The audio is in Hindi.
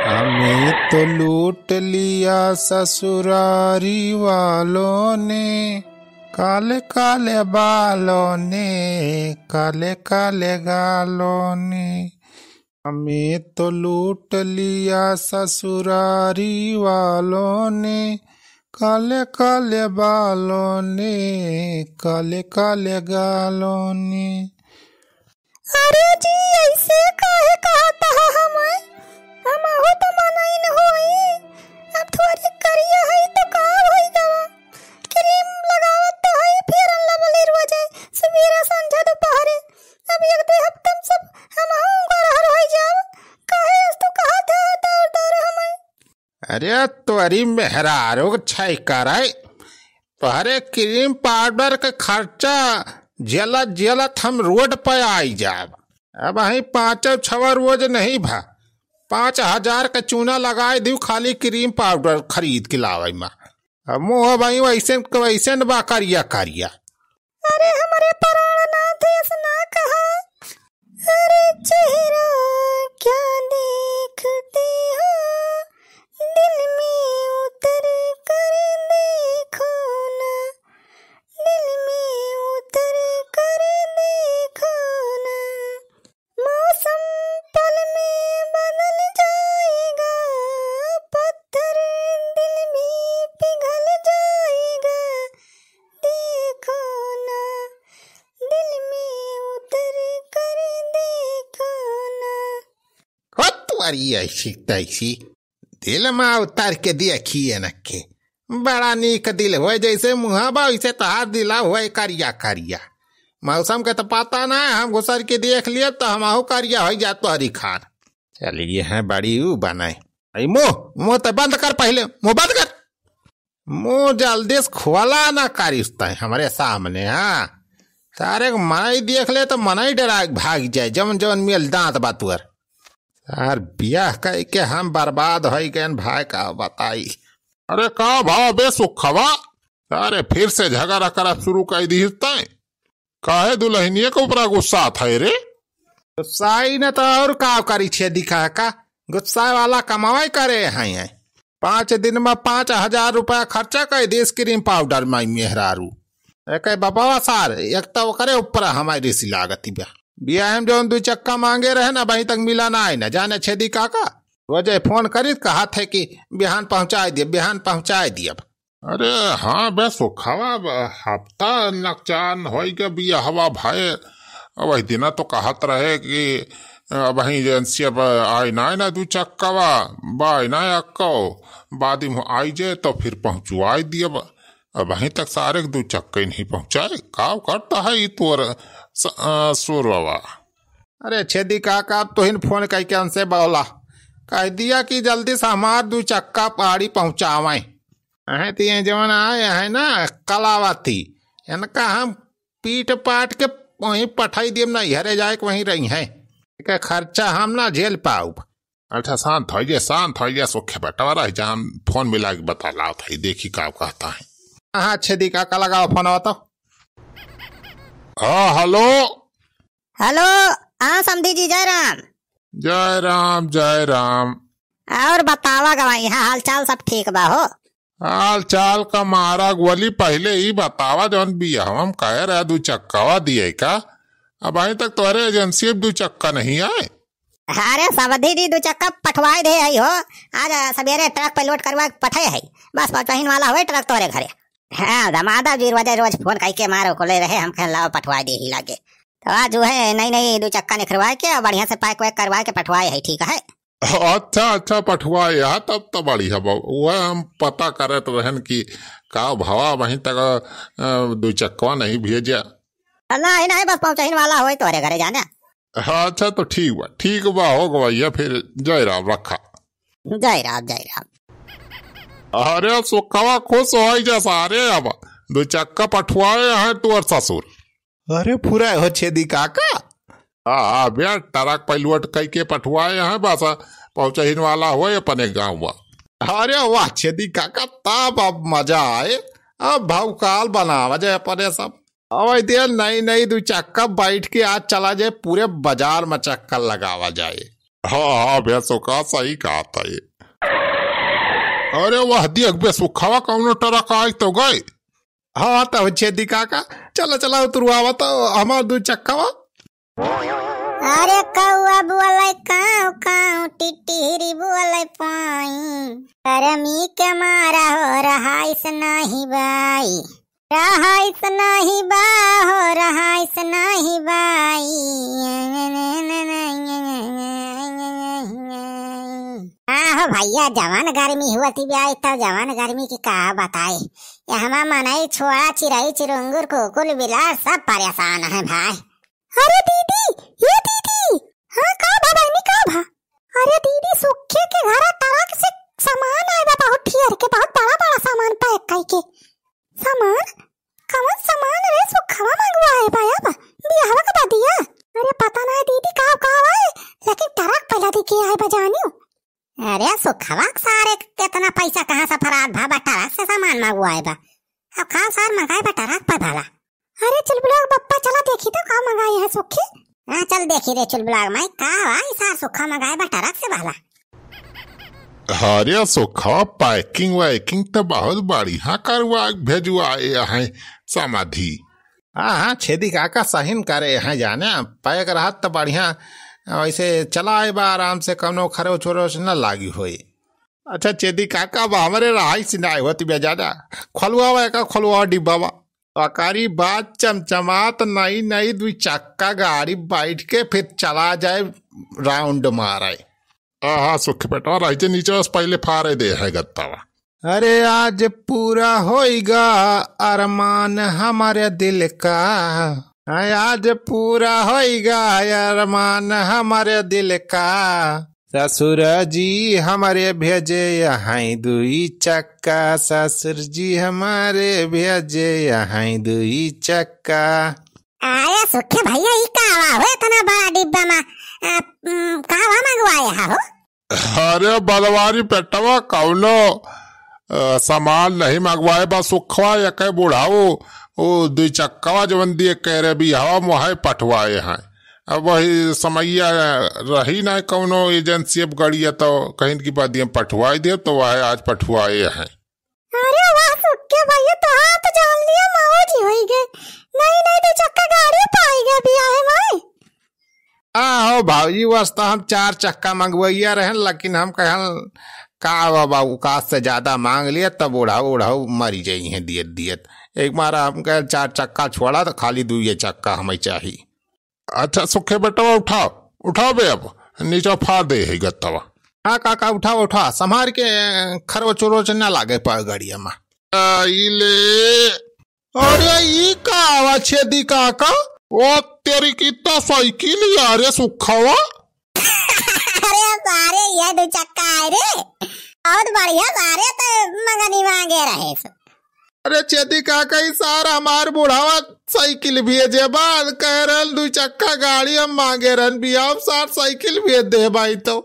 हमें तो लूट लिया ससुरारी वालों ने, काले काले बालों ने, काले काले गालों ने। हमें तो लूट लिया ससुरारी वालों ने, काले काले बालों ने, काले काले गालों ने। अरे जी ऐसे काहे कहता है हमें? हम हो तो मनाई न होई। अब थोड़ी करिया है तो का होई गवा। क्रीम लगावत तो है फिर लबली रोजे सवेरे संझा दोपहरे। अब एक दे हफ्ता सब हम घर होई जाव। काहे तो कहत है दौड़ दौड़ हमें। अरे तोरी मेहरारू छै कराय तोहरे क्रीम पाउडर का खर्चा जलत जलत हम रोड पे आई जाब। अब अही 5-6 रोज नहीं भा 5,000 का चूना लगाए दू खाली क्रीम पाउडर खरीद के लावे में। अब मुँह भाई वैसे बा करिया करिया। अरे हमारे प्राणनाथ ऐसा ना कहा। अरे चेहरा क्या देखते हो, दिल में उतर कर देखो ना, दिल में उतर कर देखो ना। मौसम पल में बदल जाएगा, पत्थर दिल में पिघल जाएगा, देखो ना, दिल में उतर कर देखो ना। हो तुम्हारी ऐसी तैसी दिल में उतर के देखिए न के बड़ा नीक दिल हो जैसे मुहाबा वैसे तहार दिला हुआ करिया करिया। मौसम के तो पता ना है, हम घुसर के देख लिए तो हम करिया हो जा तोहरी खान। चलिए है बड़ी ऊ बनाए मुँह तो बंद कर, पहले मुँह बंद कर। मुँह जल्दी से खोला ना करिस्ता हमारे सामने। हाँ सारे को मनाई देख ले तो मनाई डरा भाग जाए जवन जवन मिल दांत बातुअर। यार ब्याह कह के हम बर्बाद हो गए भाई का बताई। अरे का भाव बे सुखवा। अरे फिर से झगड़ा करा शुरू कर दी काहे दुल्हनिया के ऊपर गुस्सा था रे? गुस्साई न तो और का करी छे दिखा का गुस्सा वाला कमाई करे हैं। 5 दिन में 5,000 रुपया खर्चा कर दे क्रीम पाउडर में मेहरारू। एक बाबा सार एक तो करे ऊपर हमारी सी लागती ब्याह में जो 2 चक्का मांगे रहे ना वहीं तक मिला ना है ना जाने छेदी काका रोजे फोन करी कहा थे कि बिहान पहुंचाए दिए बिहान पहुंचाए दिए। अरे हाँ बे सुखावा हफ्ता नकचान हो गया बिया हवा भाई। वही दिन तो कहत रहे कि वही एजेंसी आई ना 2 चक्कावा बाई ना अक्को बाद में आई जाए तो फिर पहुंचवाई दिए। वहीं तक सारे 2 चक्के नहीं पहुंचाए का करता है तोर सुरवा। अरे छेदी काका तो हिन फोन करके उनसे बोला कह दिया कि जल्दी से हमार 2 चक्का पहाड़ी पहुंचावे। तीन जवन आए हैं ना कलावती इनका हम पीट पाट के वहीं पठाई दिए ना हरे जाए वहीं रही है खर्चा हम ना झेल पाऊ। अच्छा शांत हो जाए सुखे बेटा रह जा हम फोन मिला के बता लाओ था देखी का कहता है। हाँ छेदी काका लगाओ फोन तो। हाँ हेलो हेलो। हाँ समधी जी जय राम। जय राम जय राम। और बतावा गवाई यहाँ हाल चाल सब ठीक बा हो? हाल चाल का मारा गोली पहले ही बतावा जौन बिया हम कह रहे 2 चक्का दिए का। अब अभी तक तुम्हारे एजेंसी 2 चक्का नहीं आए। अरे समधी जी 2 चक्का पठवाए दे है हो। आज सवेरे ट्रक पे लोड करवा पठे है बस पहुंचवाइन वाला हुए ट्रक तोरे घरे। हाँ दामादा जी रोज फोन करके मारो को ले रहे हम लाओ पठवाए दे ही लागे तो आज जो है नई 2 चक्का निखरवाए के बढ़िया से पैक वैक करवा के पठवाए है ठीक है। अच्छा पठवाए तब तो बड़ी है वह हम पता करे तो रहन की का भावा वहीं तक 2 चक्का नहीं भेजा। नहीं बस पहुंचाइन वाला हो तोरे घरे जाने। अच्छा तो ठीक बा हो गया फिर जय राम रखा। जय राम जय राम। अरे सुखवा खुश हो जा सारे अब 2 चक्का पठवाए हैं तू और ससुर। अरे पूरा हो छेदी काका। हाँ भैया ट्रक पे लोड कई के पठवाए हैं बस पहुंचने वाला हो अपने गाँव। अरे वाह छेदी काका तब अब मजा आए। अब भावकाल बनावा जाए अपने सब। अब दिया नई 2 चक्का बैठ के आज चला जाए पूरे बाजार में चक्कर लगावा जाए। हाँ हाँ बेसो का सही कहा था ये। अरे वह देख बेसुखावा कौनो ट्रक आई तो गए। हाँ तब छेदी काका चला चला उतरुआवा तो हमार दू चक्कावा। अरे कौआ बोले काऊ काऊ टिटहरी बोले पाई, गरमी के मारा हो रहा इस नहीं बाई, रहा इस नहीं बा हो रहा इस नहीं बाई। हाँ भैया जवान गर्मी हुआ थी ब्याई तब जवान गर्मी की कहा बताए, यहाँ मनाई छोड़ा चिराई चिरंगुर कोकुल बिलार सब परेशान है भाई। अरे दीदी ये दीदी, हाँ कहा भा बहनी कहा भा। अरे दीदी सुखे के घर तरह से सामान आए बा बहुत ठियर के, बहुत बड़ा बड़ा सामान पैक करके। सामान कौन सामान रे सुखवा मंगवाए बा अब बियाहवा का दिया। अरे पता नहीं दीदी कहा आए लेकिन ट्रक पहला दिखे आए बजानियो। अरे सुखवा सारे कितना पैसा कहाँ से फरार भाबा ट्रक से सामान मंगवाए बा, अब कहाँ सार मंगाए बा ट्रक पर भाला। अरे चुलबुलाग पप्पा चला देखी तो कहाँ मंगाई है सुखी। हाँ चल देखी रे चुलबुलाग मैं कहा भाई सार सुखा मंगाए बा ट्रक से भाला। अरे सुखा पैकिंग वैकिंग तो बहुत बढ़िया करवा भेजवाए है समाधि। हाँ छेदी काका सहीन करे यहाँ जाने पैक रहा तो बढ़िया, वैसे चला आए बा आराम से कौनो खरो छोरो से न लागी होई। अच्छा छेदी काका बा हमारे रहाई से ना होती बे ज्यादा खोलवा का खोलवा डिब्बा बा अकारी बात चमचमात नई नई दू चक्का गाड़ी बैठ के फिर चला जाए राउंड मारे। हाँ सुख बेटा रही नीचे पहले फारे दे है गत्तावा। अरे आज पूरा होएगा अरमान हमारे दिल का, आज पूरा होएगा अरमान हमारे दिल का, ससुर जी हमारे भेजे यहाँ दुई चक्का, ससुर जी हमारे भेजे यहाँ दुई चक्का। आया सुखे भैया ही कहवा हो इतना बड़ा डिब्बा में कहवा मंगवाया हो। अरे बलवारी पेटवा कौनो सामान नहीं मंगवाए बा सुखवा एक बुढ़ाओ वो दुई चक्कावा जवन दिए कह रहे भी हवा मुहाय पठवाए हैं। अब वही समैया रही ना कौनो एजेंसी अब गड़िया तो कहीं की बात पठवाई दे तो वह आज पठवाए हैं। अरे वाह सुखे भैया तो हाथ जान लिया मौज ही गए, नहीं नहीं तो चक्का गाड़ी पाई गए बियाह में। हो भाजी वास्ता हम 4 चक्का मंगवैया रहे लेकिन हम कहल का बाबू का से ज्यादा मांग लिया तब उड़ाऊ मरी जाई है दियत दियत। एक बार हम कह 4 चक्का छोड़ा तो खाली 2 चक्का हमें चाहिए। अच्छा सुखे बेटा उठाओ उठाओ बे अब नीचे फाड़ दे है गत्तवा। हाँ काका उठा संभार के खरो चोरो न लागे पा गाड़िया में। अरे ये का आवाज छेदी काका, ओ तेरी कितना साइकिल यार सुखावा। अरे सारे ये 2 चक्का है रे बहुत बढ़िया, सारे तो मंगनी मांगे रहे। अरे छेदी काका ही सारा हमार बुढ़ावा साइकिल भेजे बाद कह रहा 2 चक्का गाड़ी हम मांगे रहन भी आप 60 साइकिल भेज दे भाई तो।